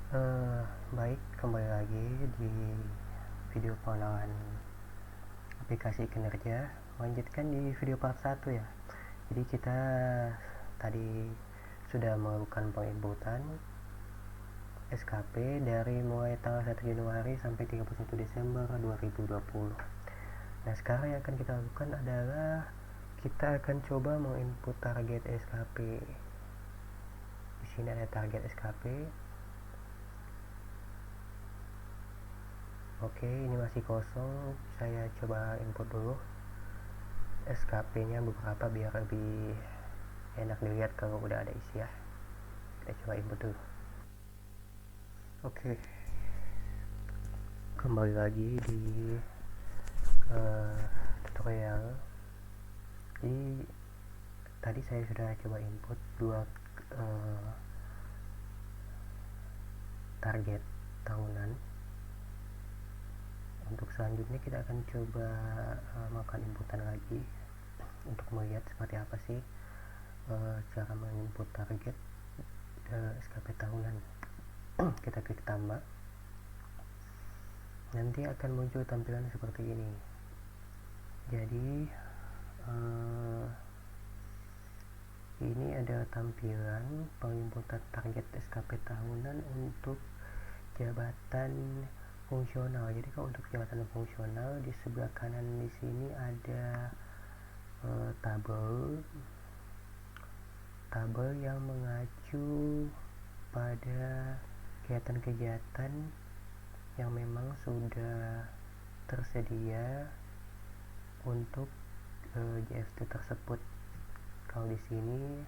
Baik, kembali lagi di video pengenalan aplikasi kinerja. Lanjutkan di video part 1 ya. Jadi kita tadi sudah melakukan penginputan SKP dari mulai tanggal 1 Januari sampai 31 Desember 2020. Nah, sekarang yang akan kita lakukan adalah kita akan coba menginput target SKP. Di sini ada target SKP. Oke, ini masih kosong. Saya coba input dulu SKP-nya beberapa biar lebih enak dilihat kalau udah ada isi ya. Kita coba input dulu. Oke, kembali lagi di tutorial. Jadi tadi saya sudah coba input dua target tahunan. Untuk selanjutnya kita akan coba melakukan inputan lagi untuk melihat seperti apa sih cara menginput target SKP tahunan. Kita klik tambah, nanti akan muncul tampilan seperti ini. Jadi ini ada tampilan penginputan target SKP tahunan untuk jabatan fungsional. Jadi kalau untuk jabatan fungsional di sebelah kanan di sini ada tabel yang mengacu pada kegiatan-kegiatan yang memang sudah tersedia untuk JFT tersebut. Kalau di sini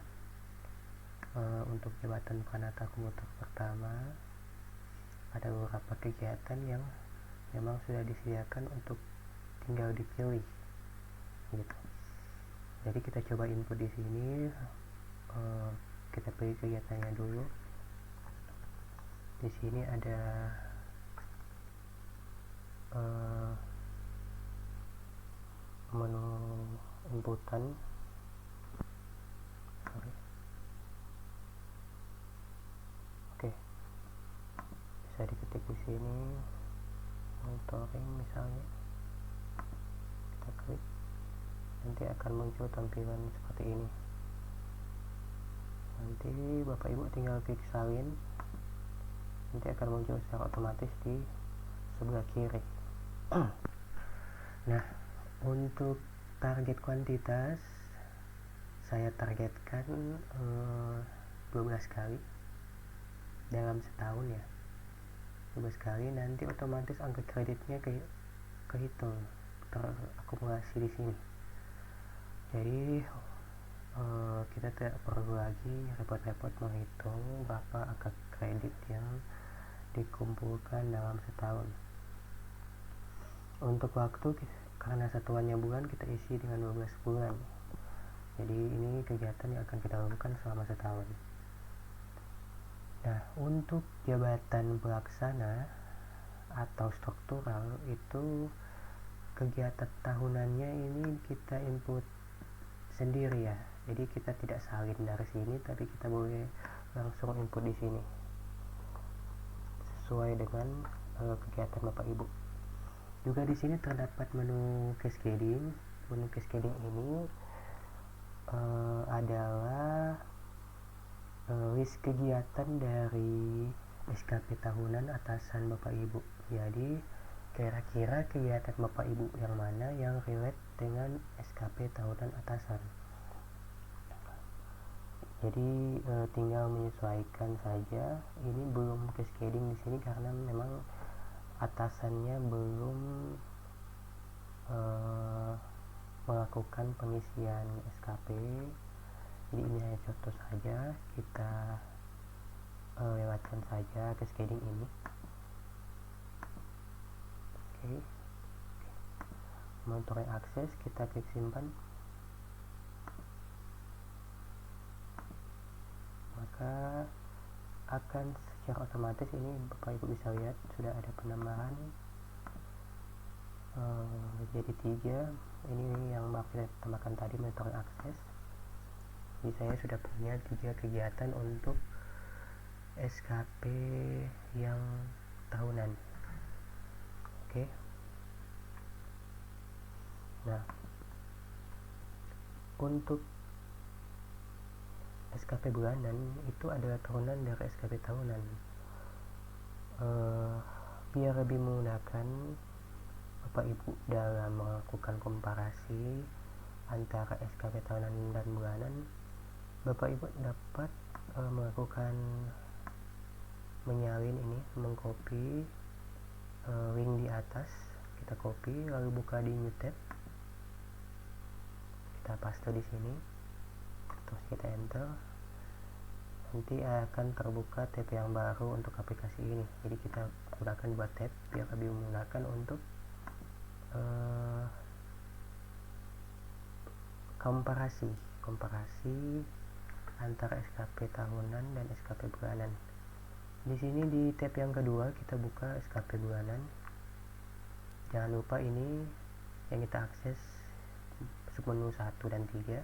untuk jabatan Pranata Komuter pertama ada beberapa kegiatan yang memang sudah disediakan untuk tinggal dipilih gitu. Jadi kita coba input di sini, kita pilih kegiatannya dulu. Di sini ada menu inputan. Oke, bisa diketik di sini monitoring misalnya, kita klik, nanti akan muncul tampilan seperti ini. Nanti Bapak Ibu tinggal klik salin, nanti akan muncul secara otomatis di sebelah kiri. Nah, untuk target kuantitas saya targetkan 12 kali dalam setahun ya. 12 kali, nanti otomatis angka kreditnya kehitung, terakumulasi di sini. Jadi kita tidak perlu lagi repot-repot menghitung berapa angka kredit yang dikumpulkan dalam setahun. Untuk waktu, karena satuannya bulan, kita isi dengan 12 bulan. Jadi ini kegiatan yang akan kita lakukan selama setahun. Nah, untuk jabatan pelaksana atau struktural itu kegiatan tahunannya ini kita input sendiri ya. Jadi kita tidak salin dari sini, tapi kita boleh langsung input di sini sesuai dengan kegiatan Bapak Ibu. Juga di sini terdapat menu cascading. Menu cascading ini adalah list kegiatan dari SKP tahunan atasan Bapak Ibu. Jadi kira-kira kegiatan Bapak Ibu yang mana yang relate dengan SKP tahunan atasan. Jadi tinggal menyesuaikan saja. Ini belum cascading di sini karena memang atasannya belum melakukan pengisian SKP. Jadi ini hanya contoh saja, kita lewatkan saja cascading ini. Oke. Monitoring akses, kita klik simpan. Maka akan secara otomatis ini Bapak Ibu bisa lihat sudah ada penambahan jadi 3. Ini yang kita tambahkan tadi, monitoring akses. Jadi saya sudah punya 3 kegiatan untuk SKP yang tahunan. Oke. Nah, untuk SKP bulanan itu adalah turunan dari SKP tahunan. Biar lebih memudahkan Bapak Ibu dalam melakukan komparasi antara SKP tahunan dan bulanan, Bapak Ibu dapat melakukan menyalin ini, mengcopy link di atas, kita copy lalu buka di new tab, kita paste di sini, terus kita enter. Nanti akan terbuka tab yang baru untuk aplikasi ini. Jadi kita gunakan buat tab biar lebih memudahkan untuk komparasi antara SKP tahunan dan SKP bulanan. Di sini di tab yang kedua kita buka SKP bulanan. Jangan lupa ini yang kita akses submenu 1 dan 3.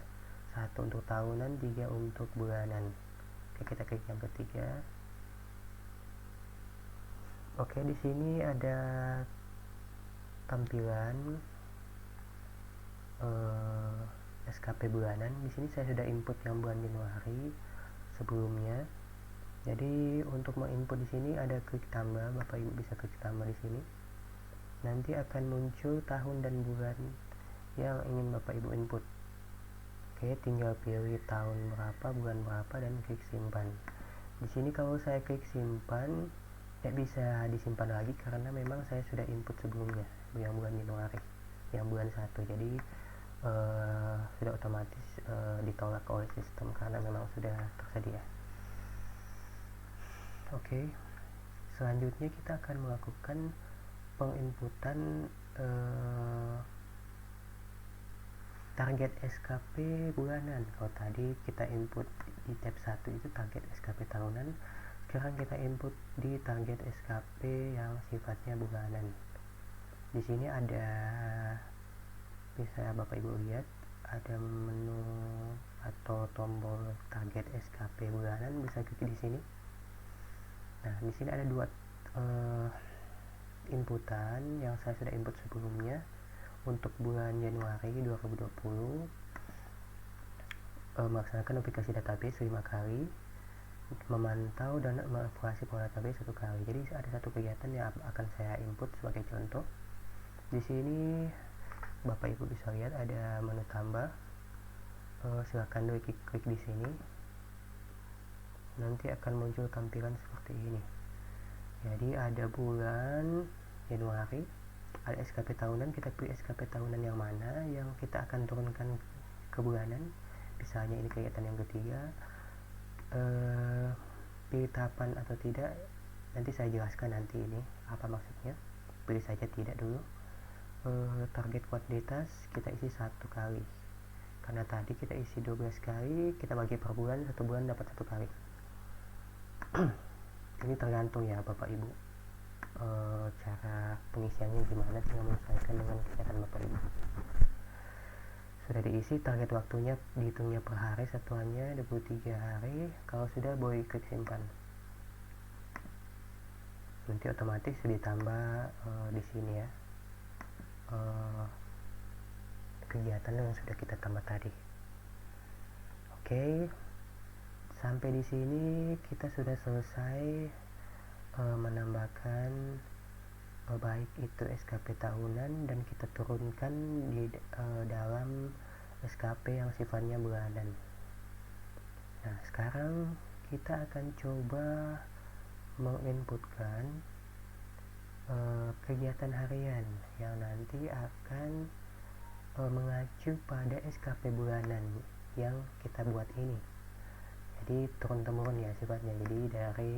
1 untuk tahunan, 3 untuk bulanan. Oke, kita klik yang ketiga. Oke, di sini ada tampilan SKP bulanan. Di sini saya sudah input yang bulan Januari sebelumnya. Jadi untuk menginput di sini ada klik tambah, Bapak Ibu bisa klik tambah di sini. Nanti akan muncul tahun dan bulan yang ingin Bapak Ibu input. Oke, tinggal pilih tahun berapa, bulan berapa, dan klik simpan. Di sini kalau saya klik simpan, tidak bisa disimpan lagi karena memang saya sudah input sebelumnya yang bulan Januari, yang bulan 1. Jadi sudah otomatis ditolak oleh sistem karena memang sudah tersedia. Oke, selanjutnya kita akan melakukan penginputan target SKP bulanan. Kalau tadi kita input di tab 1 itu target SKP tahunan, sekarang kita input di target SKP yang sifatnya bulanan. Di sini ada, bisa Bapak Ibu lihat, ada menu atau tombol target SKP bulanan, bisa klik di sini. Nah, di sini ada dua inputan yang saya sudah input sebelumnya. Untuk bulan Januari 2020 melaksanakan aplikasi database 5 kali, memantau dan mengevaluasi pola database 1 kali. Jadi ada satu kegiatan yang akan saya input sebagai contoh. Di sini Bapak Ibu bisa lihat ada menu tambah. Silakan dulu klik di sini. Nanti akan muncul tampilan seperti ini. Jadi ada bulan Januari, ada SKP tahunan, kita pilih SKP tahunan yang mana yang kita akan turunkan ke bulanan. Misalnya ini kegiatan yang ketiga, pilih tahapan atau tidak, nanti saya jelaskan nanti ini apa maksudnya. Pilih saja tidak dulu. Target kuantitas kita isi 1 kali, karena tadi kita isi 12 kali, kita bagi per bulan, 1 bulan dapat 1 kali. Ini tergantung ya Bapak Ibu, cara pengisiannya gimana, tinggal menyesuaikan dengan kegiatan Bapak Ibu. Sudah diisi, target waktunya dihitungnya per hari, satuannya 23 hari. Kalau sudah, boleh klik simpan. Nanti otomatis ditambah di sini ya kegiatan yang sudah kita tambah tadi. Oke, sampai di sini kita sudah selesai menambahkan baik itu SKP tahunan dan kita turunkan di dalam SKP yang sifatnya bulanan. Nah, sekarang kita akan coba menginputkan kegiatan harian yang nanti akan mengacu pada SKP bulanan yang kita buat ini. Jadi turun-temurun ya sifatnya. Jadi dari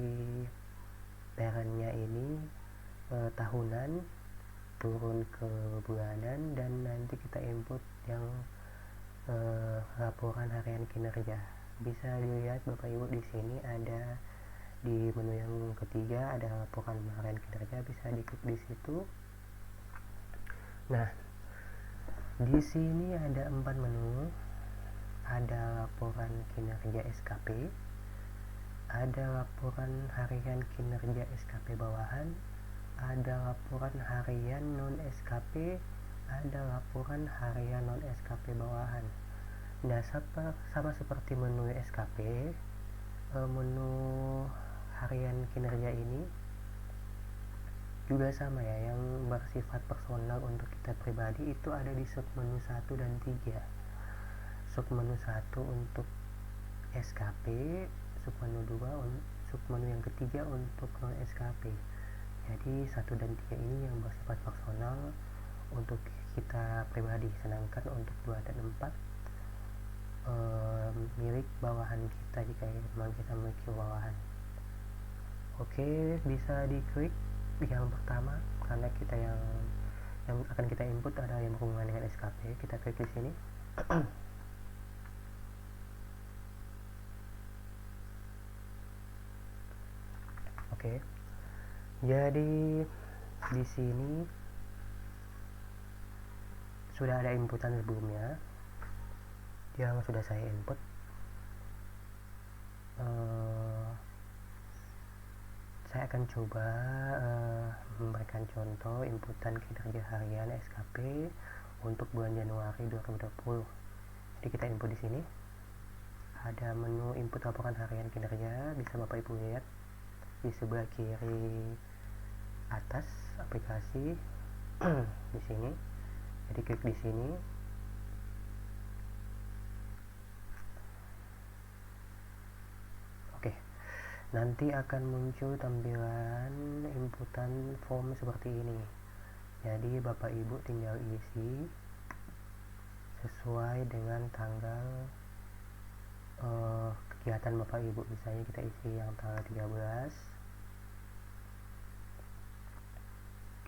parentnya ini tahunan turun ke bulanan, dan nanti kita input yang laporan harian kinerja. Bisa dilihat Bapak Ibu di sini ada di menu yang ketiga ada laporan harian kinerja, bisa diklik di situ. Nah, di sini ada 4 menu. Ada laporan kinerja SKP, ada laporan harian kinerja SKP bawahan, ada laporan harian non SKP, ada laporan harian non SKP bawahan. Nah, sama seperti menu SKP, menu harian kinerja ini juga sama ya, yang bersifat personal untuk kita pribadi itu ada di submenu 1 dan 3. Submenu 1 untuk SKP, submenu 2 submenu yang ketiga untuk non SKP. Jadi 1 dan 3 ini yang bersifat personal untuk kita pribadi, sedangkan untuk 2 dan 4 milik bawahan kita jika memang kita memiliki bawahan. Oke, bisa diklik yang pertama karena kita yang akan kita input adalah yang berhubungan dengan SKP. Kita klik di sini. Oke. Jadi di sini sudah ada inputan sebelumnya yang sudah saya input. Saya akan coba memberikan contoh inputan kinerja harian SKP untuk bulan Januari 2020. Jadi kita input di sini. Ada menu input laporan harian kinerja, bisa Bapak Ibu lihat di sebelah kiri atas aplikasi di sini. Jadi klik di sini. Oke. Nanti akan muncul tampilan inputan form seperti ini. Jadi Bapak Ibu tinggal isi sesuai dengan tanggal kegiatan Bapak Ibu. Misalnya kita isi yang tanggal 13,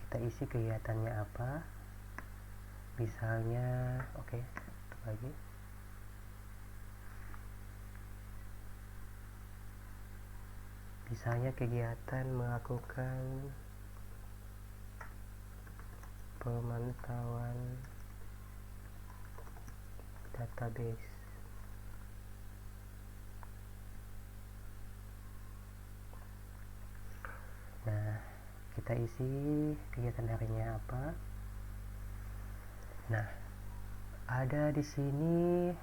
kita isi kegiatannya apa, misalnya oke, tutup lagi. Misalnya kegiatan melakukan pemantauan database. Nah, kita isi kegiatan harinya apa. Nah, ada di sini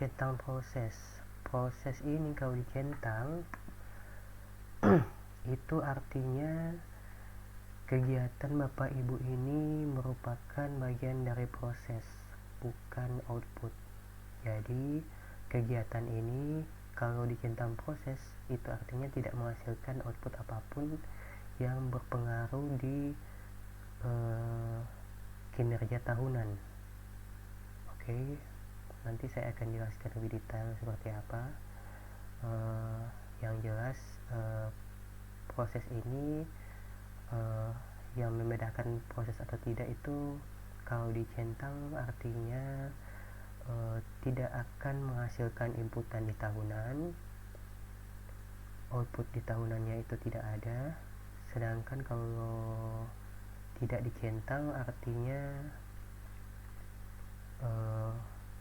centang proses. Proses ini kalau dicentang itu artinya kegiatan Bapak Ibu ini merupakan bagian dari proses, bukan output. Jadi kegiatan ini kalau dicentang proses itu artinya tidak menghasilkan output apapun yang berpengaruh di kinerja tahunan. Oke, nanti saya akan jelaskan lebih detail seperti apa. Yang jelas proses ini yang membedakan proses atau tidak itu kalau dicentang artinya tidak akan menghasilkan inputan di tahunan, output di tahunannya itu tidak ada. Sedangkan kalau tidak dicentang artinya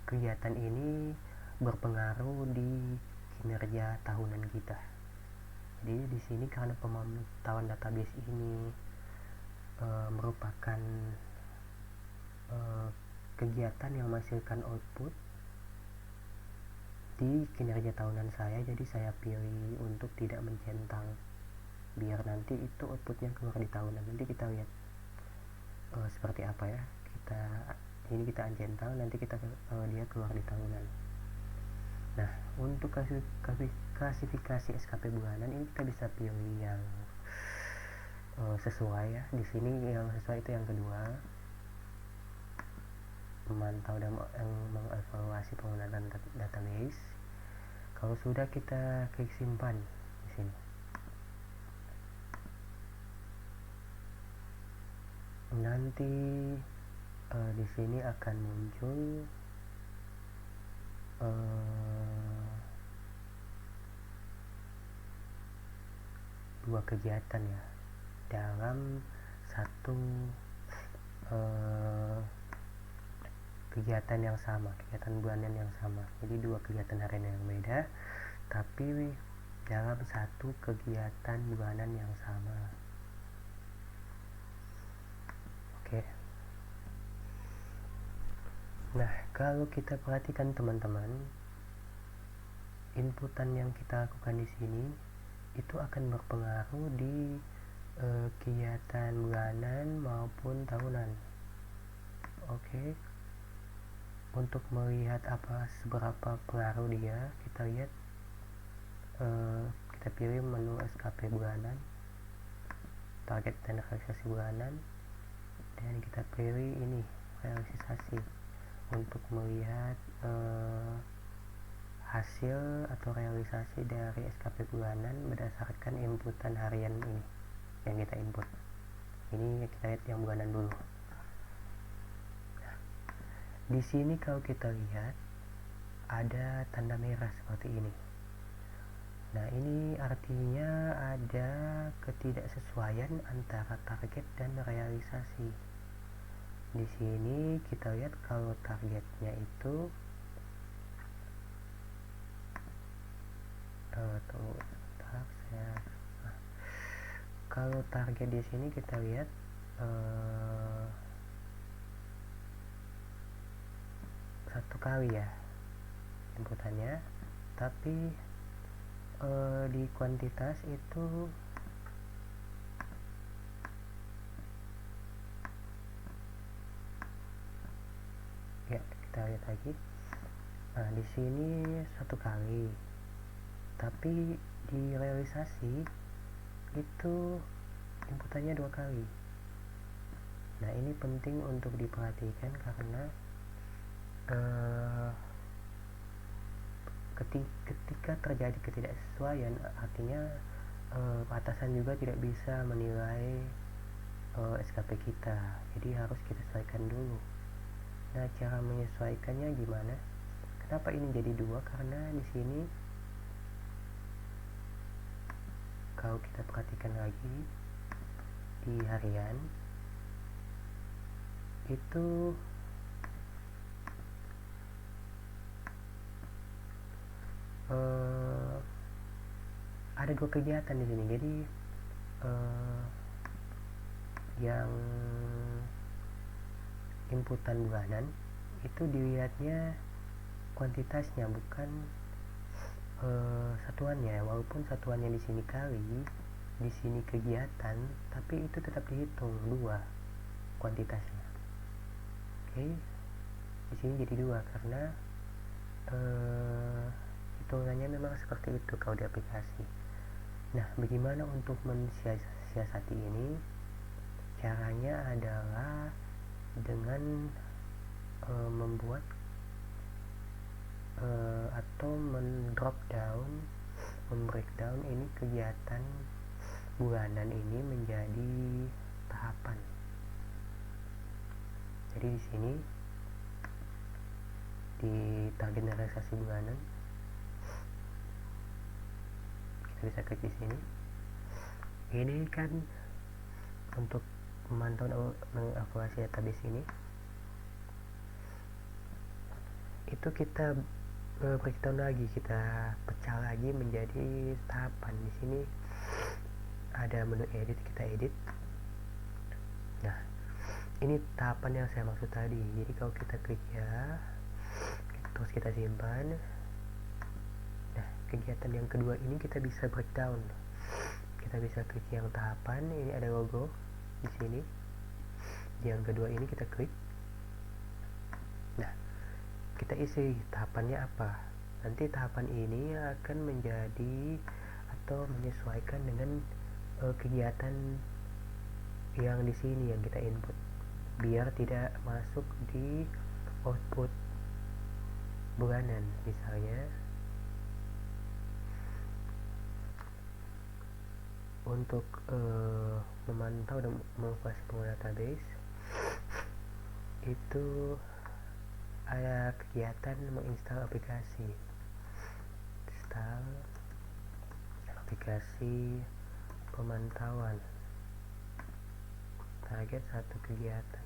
kegiatan ini berpengaruh di kinerja tahunan kita. Jadi di sini karena pemantauan database ini merupakan kegiatan yang menghasilkan output di kinerja tahunan saya, jadi saya pilih untuk tidak mencentang biar nanti itu outputnya keluar di tahunan. Nanti kita lihat seperti apa ya. Kita uncentang, nanti kita dia keluar di tahunan. Nah, untuk klasifikasi SKP bulanan ini kita bisa pilih yang sesuai ya. Di sini yang sesuai itu yang kedua, memantau dan mengevaluasi penggunaan database. Kalau sudah, kita klik simpan di sini. Nanti di sini akan muncul dua kegiatan ya dalam satu kegiatan yang sama, kegiatan bulanan yang sama. Jadi dua kegiatan harian yang beda, tapi dalam satu kegiatan bulanan yang sama. Oke. Nah, kalau kita perhatikan teman-teman, inputan yang kita lakukan di sini itu akan berpengaruh di kegiatan bulanan maupun tahunan. Oke. Untuk melihat seberapa pengaruh dia, kita lihat kita pilih menu SKP bulanan, target dan realisasi bulanan, dan kita pilih ini realisasi untuk melihat hasil atau realisasi dari SKP bulanan berdasarkan inputan harian ini yang kita input. Ini kita lihat yang bulanan dulu. Di sini kalau kita lihat ada tanda merah seperti ini. Nah, ini artinya ada ketidaksesuaian antara target dan realisasi. Di sini kita lihat kalau targetnya itu kalau target di sini kita lihat satu kali ya inputannya, tapi di kuantitas itu ya kita lihat lagi. Nah, di sini satu kali, tapi di realisasi itu inputannya 2 kali. Nah, ini penting untuk diperhatikan karena ketika terjadi ketidaksesuaian, artinya atasan juga tidak bisa menilai SKP kita, jadi harus kita sesuaikan dulu. Nah, cara menyesuaikannya gimana? Kenapa ini jadi 2? Karena di sini kalau kita perhatikan lagi di harian itu ada 2 kegiatan di sini. Jadi yang inputan bulanan itu dilihatnya kuantitasnya, bukan satuannya. Walaupun satuannya di sini kali, di sini kegiatan, tapi itu tetap dihitung 2 kuantitasnya. Oke, di sini jadi 2 karena hitungannya memang seperti itu kalau di aplikasi. Nah, bagaimana untuk mensiasati ini? Caranya adalah dengan membuat atau membreakdown ini kegiatan bulanan ini menjadi tahapan. Jadi di sini di target realisasi bulanan kita bisa klik di sini. Ini kan untuk memantau dan mengevaluasi database ini, itu kita breakdown lagi, kita pecah lagi menjadi tahapan. Di sini ada menu edit, kita edit. Nah, ini tahapan yang saya maksud tadi. Jadi kalau kita klik ya, terus kita simpan. Nah, kegiatan yang kedua ini kita bisa breakdown. Kita bisa klik yang tahapan, ini ada logo di sini. Yang kedua ini kita klik. Nah, kita isi tahapannya apa. Nanti tahapan ini akan menjadi atau menyesuaikan dengan kegiatan yang di sini yang kita input, biar tidak masuk di output bulanan. Misalnya untuk memantau dan mengevaluasi pengguna database itu ada kegiatan menginstal aplikasi, install aplikasi pemantauan, target 1 kegiatan.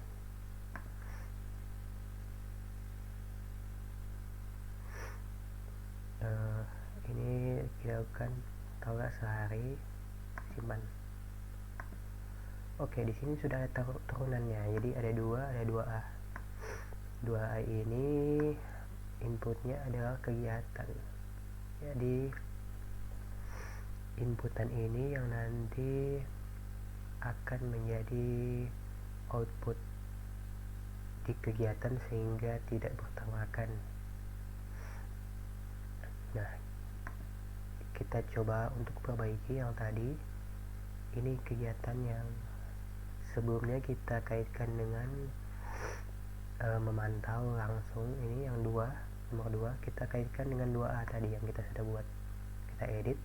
Ini dilakukan atau enggak sehari, simpan. Oke, di sini sudah ada turunannya. Jadi ada 2A. 2A ini inputnya adalah kegiatan. Jadi inputan ini yang nanti akan menjadi output di kegiatan sehingga tidak bertabrakan. Nah, kita coba untuk perbaiki yang tadi. Ini kegiatan yang sebelumnya kita kaitkan dengan memantau langsung. Ini yang nomor 2 kita kaitkan dengan 2A tadi yang kita sudah buat. Kita edit.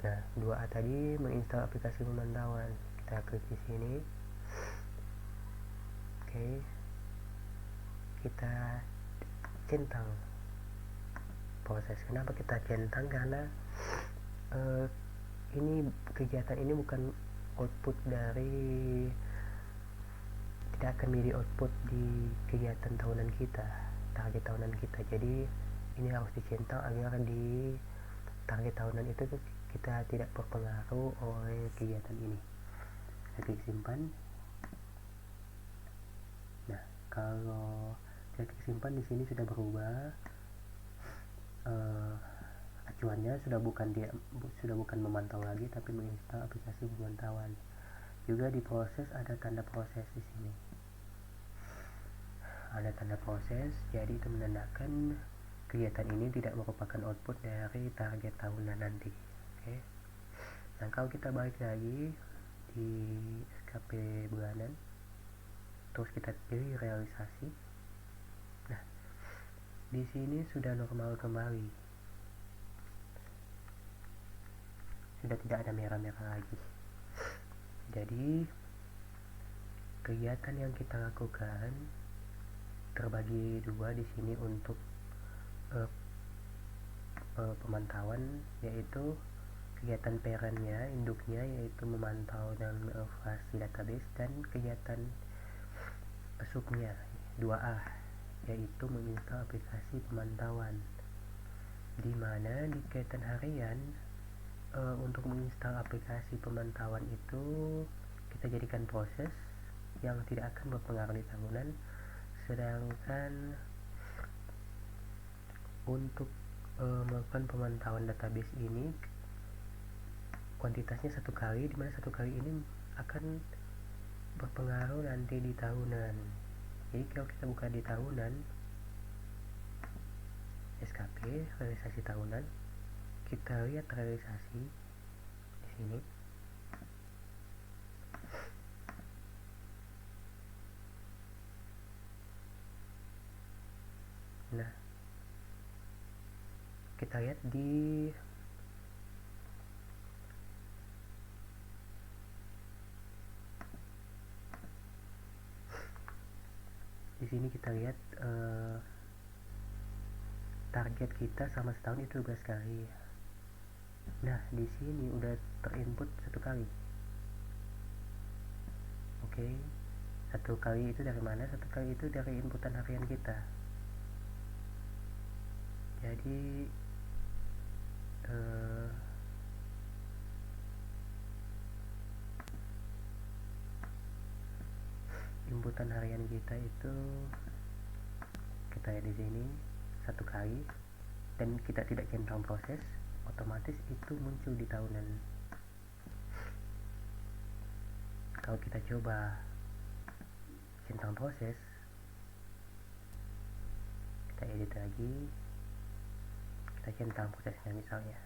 Nah, 2A tadi menginstal aplikasi pemantauan. Kita klik di sini. Oke. Kita centang proses. Kenapa kita centang? Karena ini kegiatan ini bukan output dari, tidak akan menjadi output di kegiatan tahunan kita, target tahunan kita. Jadi ini harus dicentang agar di target tahunan itu kita tidak berpengaruh oleh kegiatan ini. Kita klik simpan. Nah, kalau kita klik simpan, di sini sudah berubah. Acuannya sudah bukan memantau lagi, tapi menginstal aplikasi pemantauan. Juga di proses ada tanda proses di sini. Ada tanda proses, jadi itu menandakan kegiatan ini tidak merupakan output dari target tahunan nanti. Oke. Nah, kalau kita balik lagi di SKP bulanan, terus kita pilih realisasi. Nah, di sini sudah normal kembali, sudah tidak ada merah-merah lagi. Jadi kegiatan yang kita lakukan terbagi 2 di sini untuk pemantauan, yaitu kegiatan parentnya, induknya, yaitu memantau dan mengevaluasi database, dan kegiatan subnya 2A, yaitu menginstal aplikasi pemantauan, di mana di kegiatan harian untuk menginstal aplikasi pemantauan itu kita jadikan proses yang tidak akan berpengaruh di tahunan, sedangkan untuk melakukan pemantauan database ini kuantitasnya 1 kali, dimana 1 kali ini akan berpengaruh nanti di tahunan. Jadi kalau kita buka di tahunan, SKP realisasi tahunan, kita lihat realisasi di sini. Nah, kita lihat di sini kita lihat target kita sama setahun itu 12 kali. Nah, di sini udah terinput 1 kali. Oke. 1 kali itu dari mana? 1 kali itu dari inputan harian kita. Jadi inputan harian kita itu kita lihat di sini 1 kali, dan kita tidak centang proses, otomatis itu muncul di tahunan. Kalau kita coba centang proses, kita edit lagi, kita centang prosesnya misalnya,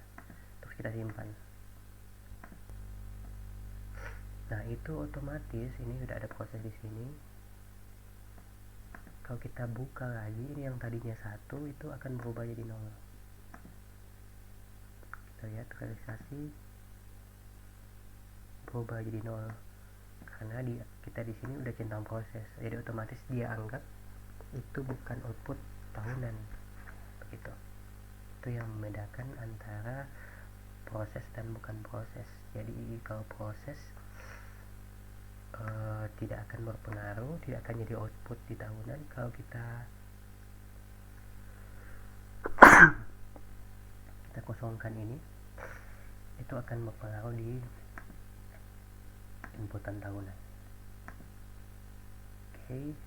terus kita simpan. Nah, itu otomatis ini sudah ada proses di sini. Kalau kita buka lagi, ini yang tadinya 1 itu akan berubah jadi 0. Kita lihat realisasi berubah jadi 0 karena kita di sini udah centang proses, jadi otomatis dia anggap itu bukan output tahunan, begitu. Itu yang membedakan antara proses dan bukan proses. Jadi kalau proses tidak akan berpengaruh, tidak akan jadi output di tahunan. Kalau kita kosongkan ini itu akan berpengaruh di inputan tahunan. Oke.